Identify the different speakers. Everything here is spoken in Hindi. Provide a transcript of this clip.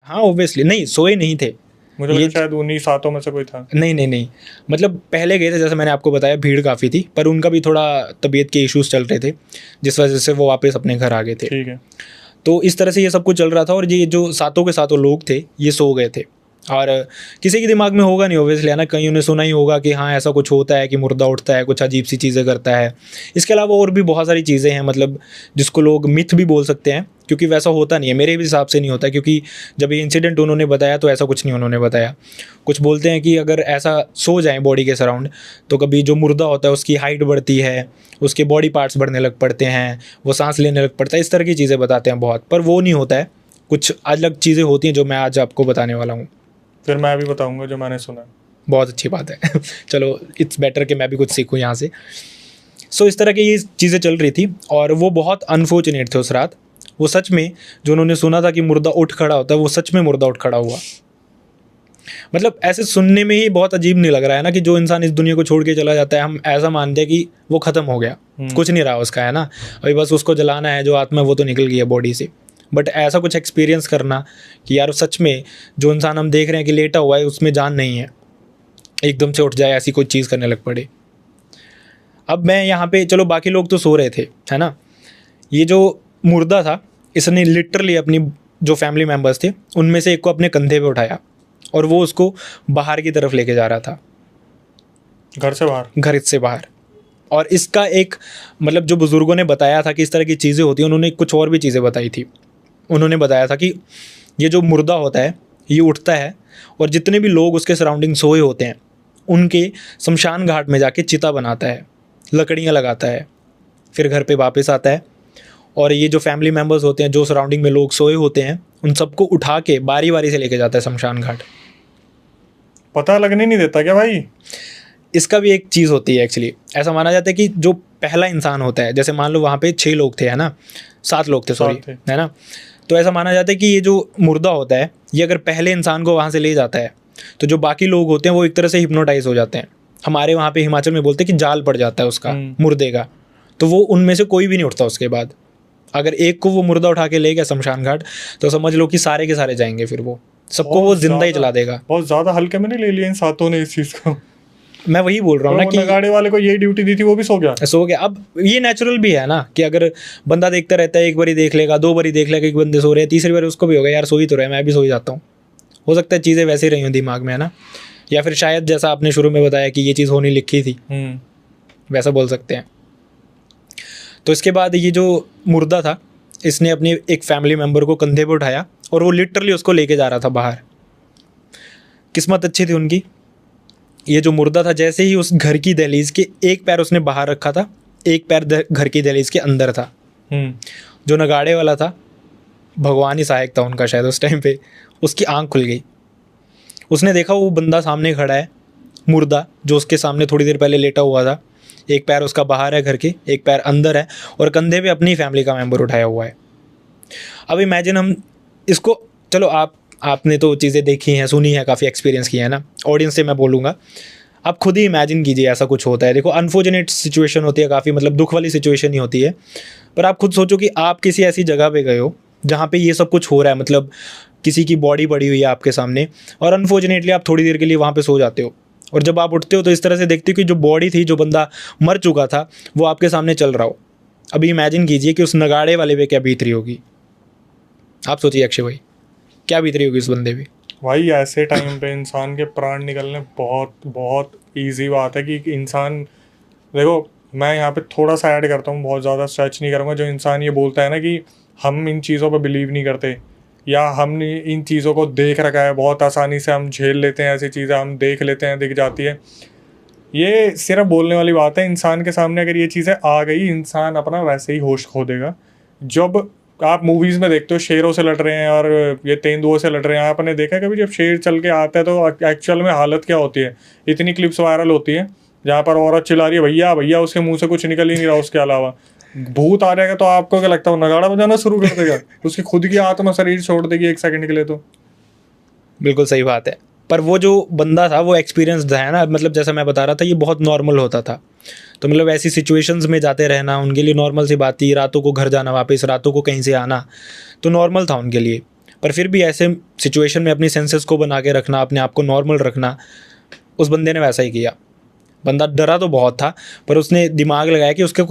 Speaker 1: हाँ ऑब्वियसली, नहीं सोए नहीं थे,
Speaker 2: मुझे लगा शायद उन्हीं सातों में से कोई था।
Speaker 1: नहीं, मतलब पहले गए थे, जैसे मैंने आपको बताया भीड़ काफ़ी थी, पर उनका भी थोड़ा तबीयत के इश्यूज चल रहे थे जिस वजह से वो वापस अपने घर आ गए थे।
Speaker 2: ठीक है।
Speaker 1: तो इस तरह से ये सब कुछ चल रहा था, और ये जो सातों के सातों लोग थे ये सो गए थे, और किसी के दिमाग में होगा नहीं ऑब्वियसली है ना, कहीं उन्हें सुना ही होगा कि हाँ ऐसा कुछ होता है कि मुर्दा उठता है, कुछ अजीब सी चीज़ें करता है। इसके अलावा और भी बहुत सारी चीज़ें हैं, मतलब जिसको लोग मिथ भी बोल सकते हैं, क्योंकि वैसा होता नहीं है, मेरे भी हिसाब से नहीं होता, क्योंकि जब ये इंसिडेंट उन्होंने बताया तो ऐसा कुछ नहीं उन्होंने बताया। कुछ बोलते हैं कि अगर ऐसा सो जाए बॉडी के सराउंड, तो कभी जो मुर्दा होता है उसकी हाइट बढ़ती है, उसके बॉडी पार्ट्स बढ़ने लग पड़ते हैं, वो सांस लेने लग पड़ता है, इस तरह की चीज़ें बताते हैं बहुत, पर वो नहीं होता है, कुछ अलग चीज़ें होती हैं जो मैं आज आपको बताने वाला हूँ।
Speaker 2: फिर मैं भी बताऊंगा जो मैंने सुना।
Speaker 1: बहुत अच्छी बात है चलो इट्स बेटर कि मैं भी कुछ सीखूँ यहाँ से। सो इस तरह की ये चीज़ें चल रही थी, और वो बहुत अनफॉर्चुनेट थे उस रात। वो सच में जो उन्होंने सुना था कि मुर्दा उठ खड़ा होता है, वो सच में मुर्दा उठ खड़ा हुआ। मतलब ऐसे सुनने में ही बहुत अजीब नहीं लग रहा है ना, कि जो इंसान इस दुनिया को छोड़ के चला जाता है, हम ऐसा मानते हैं कि वो ख़त्म हो गया, कुछ नहीं रहा उसका, है ना, अभी बस उसको जलाना है, जो आत्मा वो तो निकल गई है बॉडी से। बट ऐसा कुछ एक्सपीरियंस करना कि यार सच में जो इंसान हम देख रहे हैं कि लेटा हुआ है उसमें जान नहीं है, एकदम से उठ जाए, ऐसी कोई चीज़ करने लग पड़े। अब मैं यहाँ पे, चलो बाकी लोग तो सो रहे थे, है ना, ये जो मुर्दा था इसने लिटरली अपनी जो फैमिली मेम्बर्स थे उनमें से एक को अपने कंधे पे उठाया, और वो उसको बाहर की तरफ लेके जा रहा था,
Speaker 2: घर से बाहर,
Speaker 1: घर से बाहर। और इसका एक मतलब जो बुज़ुर्गों ने बताया था कि इस तरह की चीज़ें होती हैं, उन्होंने कुछ और भी चीज़ें बताई थी। उन्होंने बताया था कि ये जो मुर्दा होता है ये उठता है, और जितने भी लोग उसके सराउंडिंग सोए होते हैं उनके शमशान घाट में जाके चिता बनाता है, लकड़ियाँ लगाता है, फिर घर पे वापस आता है, और ये जो फैमिली मेम्बर्स होते हैं, जो सराउंडिंग में लोग सोए होते हैं, उन सबको उठा के बारी बारी से लेके जाता है शमशान घाट।
Speaker 2: पता लगने नहीं देता क्या भाई?
Speaker 1: इसका भी एक चीज़ होती है एक्चुअली, ऐसा माना जाता है कि जो पहला इंसान होता है, जैसे मान लो वहाँ पे 6 लोग थे, है ना, 7 लोग थे सॉरी, है ना, तो ऐसा माना जाता है कि ये जो मुर्दा होता है ये अगर पहले इंसान को वहाँ से ले जाता है तो जो बाकी लोग होते हैं वो एक तरह से हिप्नोटाइज हो जाते हैं। हमारे वहाँ पे हिमाचल में बोलते हैं कि जाल पड़ जाता है उसका, मुर्दे का, तो वो उनमें से कोई भी नहीं उठता उसके बाद। अगर एक को वो मुर्दा उठा के ले गया शमशान घाट तो समझ लो कि सारे के सारे जाएंगे, फिर वो सबको वो जिंदा ही चला देगा।
Speaker 2: बहुत ज़्यादा हल्के में नहीं ले लिया इन सातों ने इस चीज़ को।
Speaker 1: मैं वही बोल रहा हूँ ना कि
Speaker 2: नगाड़े वाले को यही ड्यूटी दी थी, वो भी सो गया।
Speaker 1: अब ये नेचुरल भी है ना कि अगर बंदा देखता रहता है, एक बारी देख लेगा, 2 बारी देख लेगा एक बंदे सो रहे हैं, तीसरी बार उसको भी होगा यार सो ही तो रहे, मैं भी सो ही जाता हूँ। हो सकता है चीज़ें वैसे रही हों दिमाग में, है ना, या फिर शायद जैसा आपने शुरू में बताया कि ये चीज़ होनी लिखी थी, वैसा बोल सकते हैं। तो इसके बाद ये जो मुर्दा था इसने अपनी एक फैमिली मेम्बर को कंधे पर उठाया और वो लिटरली उसको लेके जा रहा था बाहर। किस्मत अच्छी थी उनकी, ये जो मुर्दा था जैसे ही उस घर की दहलीज के एक पैर उसने बाहर रखा था, एक पैर घर की दहलीज के अंदर था। जो नगाड़े वाला था भगवान ही सहायक था उनका शायद उस टाइम पे, उसकी आंख खुल गई। उसने देखा वो बंदा सामने खड़ा है, मुर्दा जो उसके सामने थोड़ी देर पहले लेटा हुआ था, एक पैर उसका बाहर है घर के, एक पैर अंदर है, और कंधे पे अपनी फैमिली का मेंबर उठाया हुआ है। अब इमेजिन हम इसको, चलो आपने तो चीज़ें देखी हैं, सुनी है, काफ़ी एक्सपीरियंस किया है ना, ऑडियंस से मैं बोलूँगा आप खुद ही इमेजिन कीजिए ऐसा कुछ होता है। देखो अनफॉर्चुनेट सिचुएशन होती है, काफ़ी मतलब दुख वाली सिचुएशन ही होती है, पर आप खुद सोचो कि आप किसी ऐसी जगह पे गए हो जहाँ पे ये सब कुछ हो रहा है, मतलब किसी की बॉडी पड़ी हुई है आपके सामने, और अनफॉर्चुनेटली आप थोड़ी देर के लिए वहाँ पे सो जाते हो, और जब आप उठते हो तो इस तरह से देखते हो कि जो बॉडी थी, जो बंदा मर चुका था, वो आपके सामने चल रहा हो। अभी इमेजिन कीजिए कि उस नगाड़े वाले पे क्या बीत रही होगी। आप सोचिए अक्षय भाई, क्या बीत रही होगी उस बंदे पे।
Speaker 2: भाई ऐसे टाइम पे इंसान के प्राण निकलने बहुत बहुत ईजी बात है कि इंसान, देखो मैं यहाँ पे थोड़ा सा ऐड करता हूँ, बहुत ज़्यादा स्ट्रेच नहीं करूँगा। जो इंसान ये बोलता है ना कि हम इन चीज़ों पे बिलीव नहीं करते, या हमने इन चीज़ों को देख रखा है, बहुत आसानी से हम झेल लेते हैं, ऐसी चीज़ें हम देख लेते हैं, दिख जाती है, ये सिर्फ बोलने वाली बात है। इंसान के सामने अगर ये चीज़ें आ गई, इंसान अपना वैसे ही होश खो देगा। जब आप मूवीज़ में देखते हो शेरों से लड़ रहे हैं और ये तेंदुओं से लड़ रहे हैं, आपने देखा है कभी जब शेर चल के आता है तो एक्चुअल में हालत क्या होती है? इतनी क्लिप्स वायरल होती है जहाँ पर औरत चिल्ला रही है भैया भैया, उसके मुंह से कुछ निकल ही नहीं रहा, उसके अलावा भूत आ जाएगा तो आपको क्या लगता है, वो नगाड़ा बजाना शुरू कर देगा? उसकी खुद की आत्मा शरीर छोड़ देगी 1 सेकंड के लिए। तो
Speaker 1: बिल्कुल सही बात है, पर वो जो बंदा था वो एक्सपीरियंस है ना, मतलब जैसा मैं बता रहा था ये बहुत नॉर्मल होता था, तो मतलब ऐसी सिचुएशंस में जाते रहना उनके लिए नॉर्मल सी बात थी। रातों को घर जाना, वापस रातों को कहीं से आना तो नॉर्मल था उनके लिए। पर फिर भी ऐसे सिचुएशन में अपनी सेंसेस को बना के रखना, अपने आप को नॉर्मल रखना, उस बंदे ने वैसा ही किया। बंदा डरा तो बहुत था, पर उसने दिमाग लगाया कि उसके